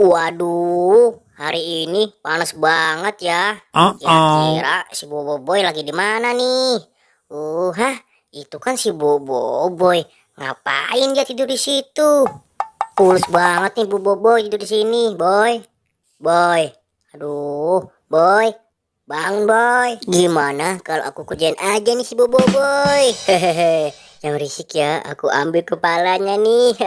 Waduh, hari ini panas banget ya. Kira-kira si Boboiboy lagi di mana nih? Hah, itu kan si Boboiboy. Ngapain dia tidur di situ? Pules banget nih Boboiboy tidur di sini, Boy. Boy, aduh, Boy, bangun Boy. Gimana kalau aku kerjain aja nih si Boboiboy? Hehehe. Yang berisik ya, aku ambil kepalanya nih.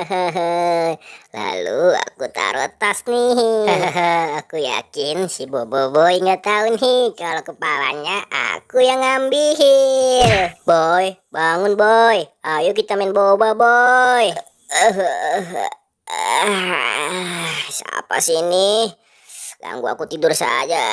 Lalu aku taruh tas nih. Aku yakin si Boboiboy nggak tahu nih kalau kepalanya aku yang ngambil. Boy, bangun Boy. Ayo kita main boba Boy. Siapa sih ini? Ganggu aku tidur saja.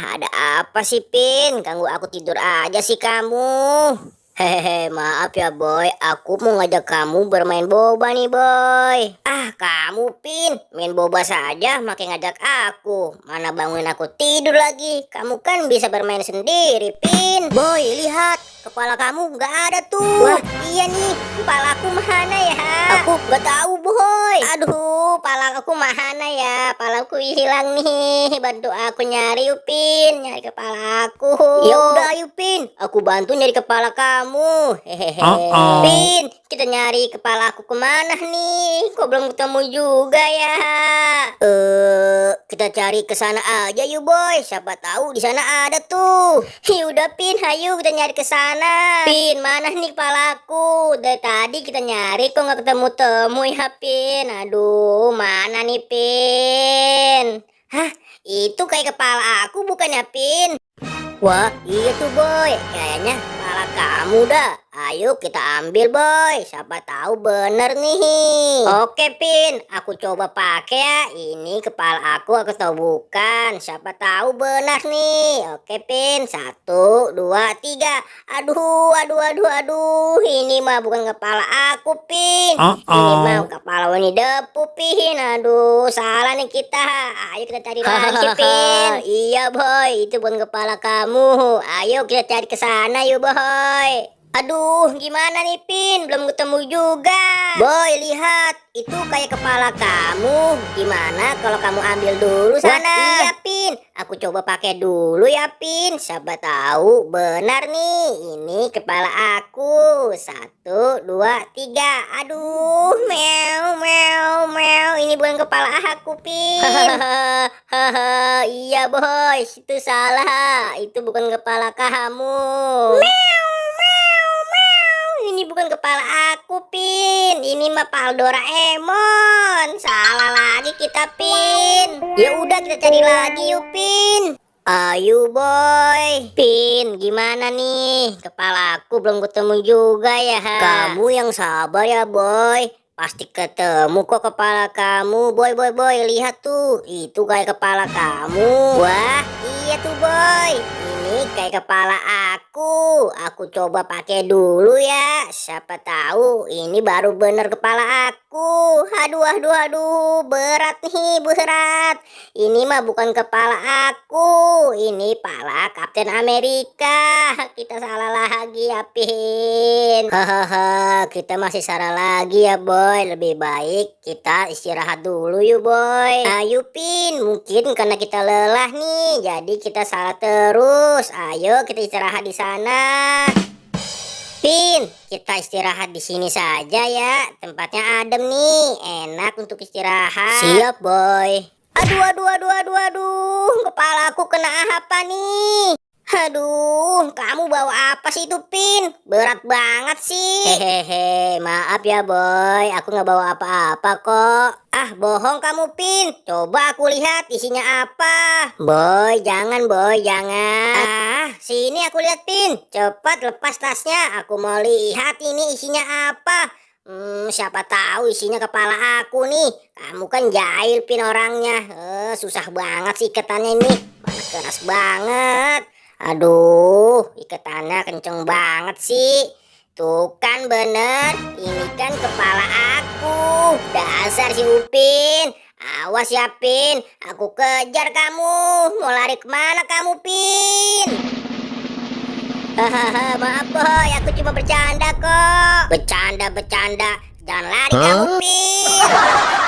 Ada apa sih Pin? Ganggu aku tidur aja sih kamu. Hehehe, maaf ya Boy, aku mau ngajak kamu bermain boba nih Boy. Ah, kamu Pin, main boba saja makin ngajak aku. Mana bangunin aku tidur lagi. Kamu kan bisa bermain sendiri Pin. Boy, lihat, kepala kamu nggak ada tuh. Wah, iya nih, kepala aku mana ya? Aku nggak tahu Boy. Aduh, kepala aku mana ya? Kepalaku hilang nih. Bantu aku nyari Upin, nyari kepala aku. Ya udah ayo Pin, aku bantu nyari kepala kamu. Hehehe. Pin, kita nyari kepala aku kemana nih? Kok belum ketemu juga ya? Kita cari ke sana aja yuk Boy. Siapa tahu di sana ada tuh. Ya udah Pin, ayo kita nyari ke sana. Pin, mana nih kepalaku? Dari tadi kita nyari kok nggak ketemu-temu ya Pin. Aduh, mana nih Pin? Hah, itu kayak kepala aku bukannya Pin? Wah, iya tuh Boy. Kayaknya kepala kamu dah. Ayo kita ambil Boy. Siapa tahu bener nih. Oke Pin, aku coba pakai ya. Ini kepala aku tahu bukan. Siapa tahu benar nih. Oke Pin, 1, 2, 3. Aduh. Ini mah bukan kepala aku Pin. Ini mah kepala Winnie the Pooh Pin. Aduh, salah nih kita. Ayo kita cari lagi Pin. Iya Boy, itu bukan kepala kamu. Ayo kita cari ke sana yuk Boy. Aduh, gimana nih Pin? Belum ketemu juga. Boy, lihat. Itu kayak kepala kamu. Gimana kalau kamu ambil dulu sana? Wah, iya Pin. Aku coba pakai dulu ya Pin. Siapa tahu benar nih. Ini kepala aku. 1, 2, 3. Aduh, meow. Ini bukan kepala aku Pin. Iya Boy, itu salah. Itu bukan kepala kamu. Ini bukan kepala aku Pin. Ini mah kepala Doraemon. Salah lagi kita Pin. Ya udah kita cari lagi yuk Pin. Ayo Boy. Pin, gimana nih? Kepala aku belum ketemu juga ya. Kamu yang sabar ya Boy. Pasti ketemu kok kepala kamu. Boy, lihat tuh. Itu kayak kepala kamu. Wah, iya tuh Boy. Ini kayak kepala aku. Aku coba pakai dulu ya. Siapa tahu ini baru bener kepala aku. Aduh. Berat nih, berat. Ini mah bukan kepala aku. Ini kepala Kapten Amerika. Kita salah lagi ya Pin. Hahaha, kita masih salah lagi ya Boy. Lebih baik kita istirahat dulu yuk Boy. Ayo Pin, mungkin karena kita lelah nih, jadi kita salah terus. Ayo kita istirahat di sana. Pin, kita istirahat di sini saja ya. Tempatnya adem nih, enak untuk istirahat. Siap Boy. Aduh. Kepala aku kena apa nih? Aduh, kamu bawa apa sih itu Pin? Berat banget sih. Hehehe, maaf ya Boy, aku nggak bawa apa-apa kok. Ah, bohong kamu Pin. Coba aku lihat isinya apa. Boy, jangan. Ah, sini aku lihat Pin. Cepat lepas tasnya. Aku mau lihat ini isinya apa. Siapa tahu isinya kepala aku nih. Kamu kan jahil Pin orangnya. Susah banget sih ikatannya ini. Mana keras banget. Aduh, ikatannya kenceng banget sih. Tuh kan bener, ini kan kepala aku. Dasar si Upin. Awas ya Pin, aku kejar kamu. Mau lari kemana kamu Pin? Hahaha, maaf Boy, aku cuma bercanda kok. Bercanda. Jangan lari kamu Pin.